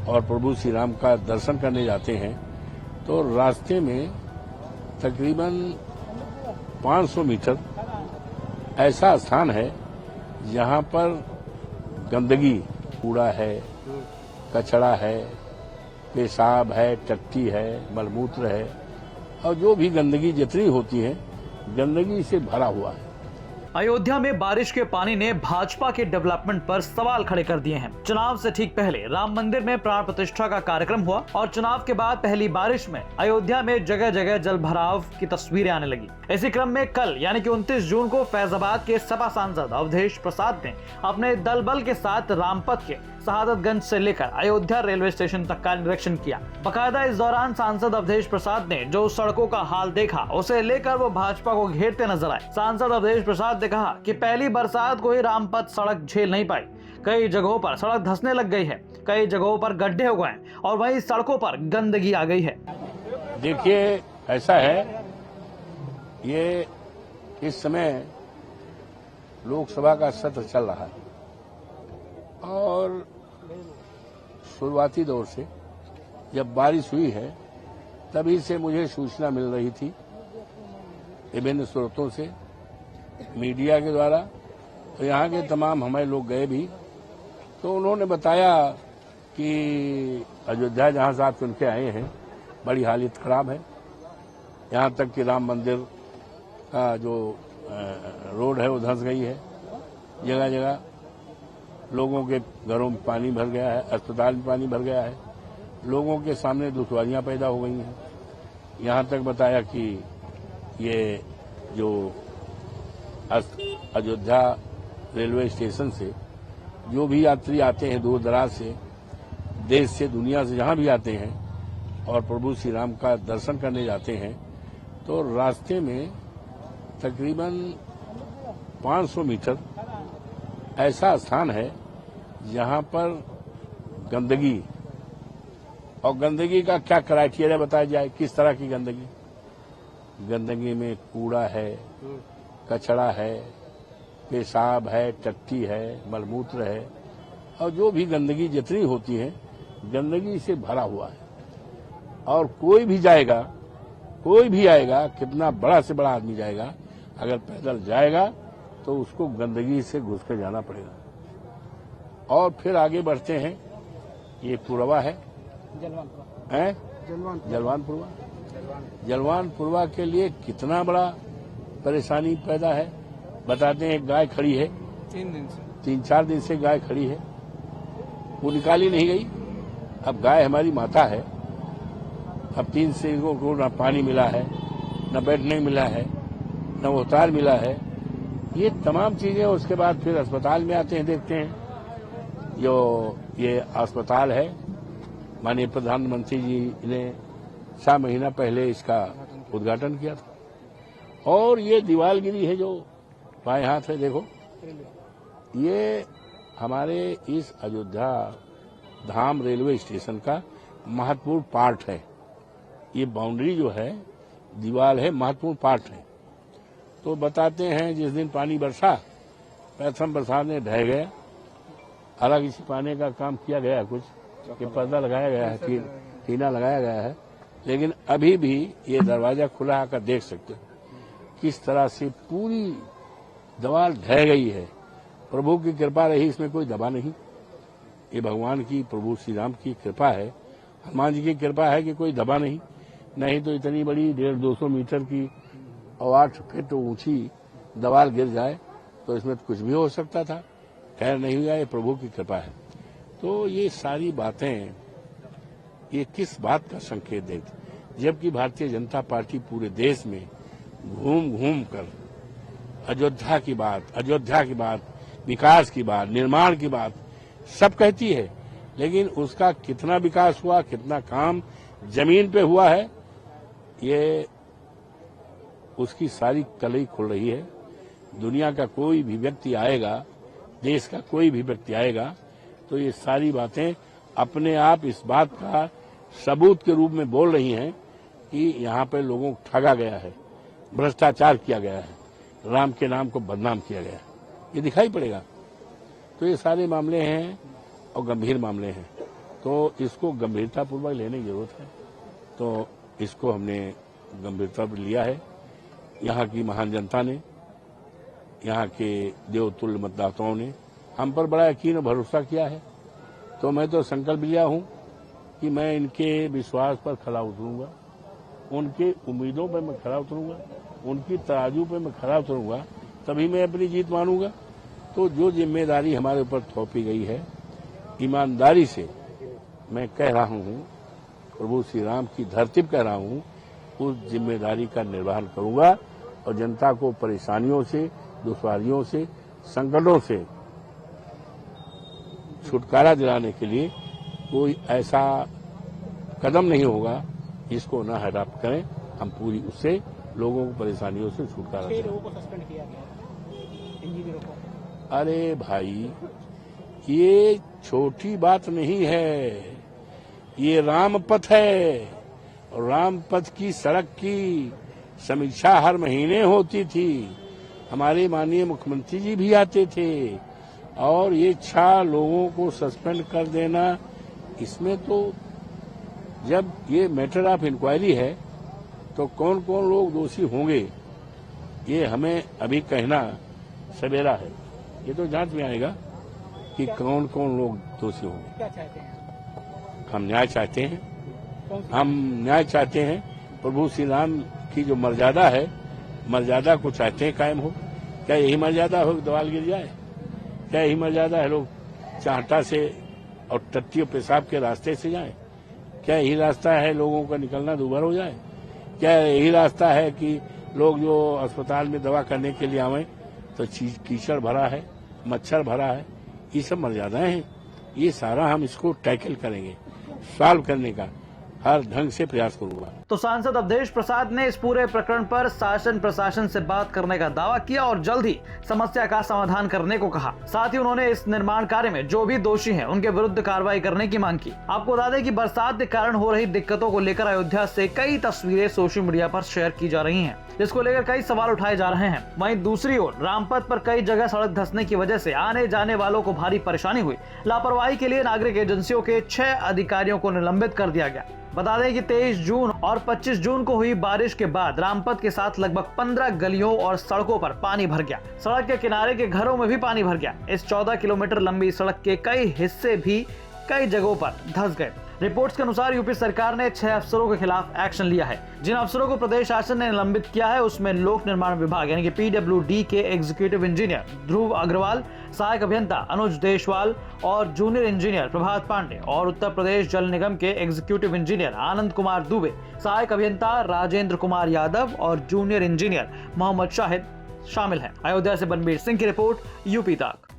और प्रभु श्री राम का दर्शन करने जाते हैं तो रास्ते में तकरीबन 500 मीटर ऐसा स्थान है जहां पर गंदगी, कूड़ा है, कचरा है, पेशाब है, टट्टी है, मलमूत्र है और जो भी गंदगी जितनी होती है गंदगी से भरा हुआ है। अयोध्या में बारिश के पानी ने भाजपा के डेवलपमेंट पर सवाल खड़े कर दिए हैं। चुनाव से ठीक पहले राम मंदिर में प्राण प्रतिष्ठा का कार्यक्रम हुआ और चुनाव के बाद पहली बारिश में अयोध्या में जगह जगह जल भराव की तस्वीरें आने लगी। इसी क्रम में कल यानी कि 29 जून को फैजाबाद के सपा सांसद अवधेश प्रसाद ने अपने दल बल के साथ रामपथ के शहादतगंज से लेकर अयोध्या रेलवे स्टेशन तक का निरीक्षण किया। बकायदा इस दौरान सांसद अवधेश प्रसाद ने जो सड़कों का हाल देखा उसे लेकर वो भाजपा को घेरते नजर आए। सांसद अवधेश प्रसाद ने कहा कि पहली बरसात को ही रामपथ सड़क झेल नहीं पाई, कई जगहों पर सड़क धंसने लग गई है, कई जगहों पर गड्ढे हो गए और वहीं सड़कों पर गंदगी आ गई है। देखिए ऐसा है, ये इस समय लोकसभा का सत्र चल रहा है और शुरुआती दौर से जब बारिश हुई है तभी से मुझे सूचना मिल रही थी विभिन्न स्रोतों से, मीडिया के द्वारा, तो यहाँ के तमाम हमारे लोग गए भी तो उन्होंने बताया कि अयोध्या जहाँ से आप चुन के आए हैं बड़ी हालत खराब है। यहाँ तक कि राम मंदिर का जो रोड है वो धंस गई है, जगह जगह लोगों के घरों में पानी भर गया है, अस्पताल में पानी भर गया है, लोगों के सामने दुश्वारियां पैदा हो गई हैं। यहाँ तक बताया कि ये जो अयोध्या रेलवे स्टेशन से जो भी यात्री आते हैं दूर दराज से, देश से, दुनिया से जहां भी आते हैं और प्रभु श्री राम का दर्शन करने जाते हैं तो रास्ते में तकरीबन 500 मीटर ऐसा स्थान है जहां पर गंदगी, और गंदगी का क्या क्राइटेरिया बताया जाए, किस तरह की गंदगी। गंदगी में कूड़ा है, कचरा है, पेशाब है, टट्टी है, मलमूत्र है और जो भी गंदगी जितनी होती है गंदगी से भरा हुआ है। और कोई भी जाएगा, कोई भी आएगा, कितना बड़ा से बड़ा आदमी जाएगा, अगर पैदल जाएगा तो उसको गंदगी से घुस के जाना पड़ेगा। और फिर आगे बढ़ते हैं, ये पुरवा है, जलवानपुरवा के लिए कितना बड़ा परेशानी पैदा है। बताते हैं एक गाय खड़ी है 3-4 दिन से गाय खड़ी है, वो निकाली नहीं गई। अब गाय हमारी माता है, अब 3 से को न पानी मिला है, न बैठने मिला है, न उतार मिला है, ये तमाम चीजें। उसके बाद फिर अस्पताल में आते हैं, देखते हैं जो ये अस्पताल है, माननीय प्रधानमंत्री जी ने 6 महीना पहले इसका उद्घाटन किया था। और ये दीवार गिरी है जो बाएं हाथ है, देखो, ये हमारे इस अयोध्या धाम रेलवे स्टेशन का महत्वपूर्ण पार्ट है। ये बाउंड्री जो है, दीवार है, महत्वपूर्ण पार्ट है। तो बताते हैं जिस दिन पानी बरसा, प्रथम बरसात में ढह गया, अलग इसी पानी का काम किया गया, कुछ कि पर्दा लगाया गया है, टीना लगाया गया है, लेकिन अभी भी ये दरवाजा खुला आकर देख सकते हो किस तरह से पूरी दीवार ढह गई है। प्रभु की कृपा रही, इसमें कोई दबा नहीं। ये भगवान की, प्रभु श्री राम की कृपा है, हनुमान जी की कृपा है कि कोई दबा नहीं तो इतनी बड़ी 150-200 मीटर की और 8 फीट ऊंची दीवार गिर जाए तो इसमें कुछ भी हो सकता था। खैर नहीं हुआ, ये प्रभु की कृपा है। तो ये सारी बातें, ये किस बात का संकेत देती, जबकि भारतीय जनता पार्टी पूरे देश में घूम घूम कर अयोध्या की बात, विकास की बात, निर्माण की बात सब कहती है, लेकिन उसका कितना विकास हुआ, कितना काम जमीन पे हुआ है, ये उसकी सारी कलई खुल रही है। दुनिया का कोई भी व्यक्ति आएगा, देश का कोई भी व्यक्ति आएगा तो ये सारी बातें अपने आप इस बात का सबूत के रूप में बोल रही हैं कि यहाँ पे लोगों को ठगा गया है, भ्रष्टाचार किया गया है, राम के नाम को बदनाम किया गया है, ये दिखाई पड़ेगा। तो ये सारे मामले हैं और गंभीर मामले हैं। तो इसको गंभीरतापूर्वक लेने की जरूरत है। तो इसको हमने गंभीरता पर लिया है। यहाँ की महान जनता ने, यहाँ के देवतुल्य मतदाताओं ने हम पर बड़ा यकीन और भरोसा किया है। तो मैं तो संकल्प लिया हूँ कि मैं इनके विश्वास पर खरा उतरूंगा, उनके उम्मीदों पर मैं खरा उतरूंगा, उनकी तराजू पर मैं खरा उतरूंगा, तभी मैं अपनी जीत मानूंगा। तो जो जिम्मेदारी हमारे ऊपर थोपी गई है, ईमानदारी से मैं कह रहा हूँ, प्रभु श्री राम की धरती पर कह रहा हूँ, उस जिम्मेदारी का निर्वहन करूंगा और जनता को परेशानियों से, दुश्वारियों से, संकटों से छुटकारा दिलाने के लिए कोई ऐसा कदम नहीं होगा जिसको न हटा करें। हम पूरी उससे लोगों को परेशानियों से छुटकारा दें। 6 लोगों को सस्पेंड किया गया, इंजीनियरों को। अरे भाई, ये छोटी बात नहीं है, ये राम पथ है। और राम पथ की सड़क की समीक्षा हर महीने होती थी। हमारे माननीय मुख्यमंत्री जी भी आते थे। और ये 6 लोगों को सस्पेंड कर देना, इसमें तो जब ये मैटर ऑफ इंक्वायरी है तो कौन कौन लोग दोषी होंगे ये हमें अभी कहना सवेरा है। ये तो जांच में आएगा कि कौन कौन लोग दोषी होंगे। क्या चाहते हैं? हम न्याय चाहते हैं, हम न्याय चाहते हैं। प्रभु श्री राम की जो मर्यादा है, मर्यादा को चाहते हैं कायम हो। क्या यही मर्यादा हो कि दवाल गिर जाए? क्या यही मर्यादा है लोग चाहता से और टट्टी और पेशाब के रास्ते से जाएं? क्या यही रास्ता है लोगों का निकलना दूभर हो जाए? क्या यही रास्ता है कि लोग जो अस्पताल में दवा करने के लिए आवें तो कीचड़ भरा है, मच्छर भरा है? ये सब मर्यादाएं हैं। ये सारा हम इसको टैकल करेंगे, सॉल्व करने का हर ढंग से प्रयास करूंगा। तो सांसद अवधेश प्रसाद ने इस पूरे प्रकरण पर शासन प्रशासन से बात करने का दावा किया और जल्द ही समस्या का समाधान करने को कहा। साथ ही उन्होंने इस निर्माण कार्य में जो भी दोषी हैं, उनके विरुद्ध कार्रवाई करने की मांग की। आपको बता दें कि बरसात के कारण हो रही दिक्कतों को लेकर अयोध्या से कई तस्वीरें सोशल मीडिया पर शेयर की जा रही हैं, जिसको लेकर कई सवाल उठाए जा रहे हैं। वहीं दूसरी ओर रामपथ पर कई जगह सड़क धंसने की वजह से आने जाने वालों को भारी परेशानी हुई। लापरवाही के लिए नागरिक एजेंसियों के 6 अधिकारियों को निलंबित कर दिया गया। बता दें कि 23 जून और 25 जून को हुई बारिश के बाद रामपथ के साथ लगभग 15 गलियों और सड़कों पर पानी भर गया। सड़क के किनारे के घरों में भी पानी भर गया। इस 14 किलोमीटर लंबी सड़क के कई हिस्से भी कई जगहों पर धंस गए। रिपोर्ट्स के अनुसार यूपी सरकार ने 6 अफसरों के खिलाफ एक्शन लिया है। जिन अफसरों को प्रदेश शासन ने निलंबित किया है उसमें लोक निर्माण विभाग यानी कि PWD के एग्जीक्यूटिव इंजीनियर ध्रुव अग्रवाल, सहायक अभियंता अनुज देशवाल और जूनियर इंजीनियर प्रभात पांडे और उत्तर प्रदेश जल निगम के एग्जीक्यूटिव इंजीनियर आनंद कुमार दुबे, सहायक अभियंता राजेंद्र कुमार यादव और जूनियर इंजीनियर मोहम्मद शाहिद शामिल हैं। अयोध्या से बनबीर सिंह की रिपोर्ट, यूपी तक।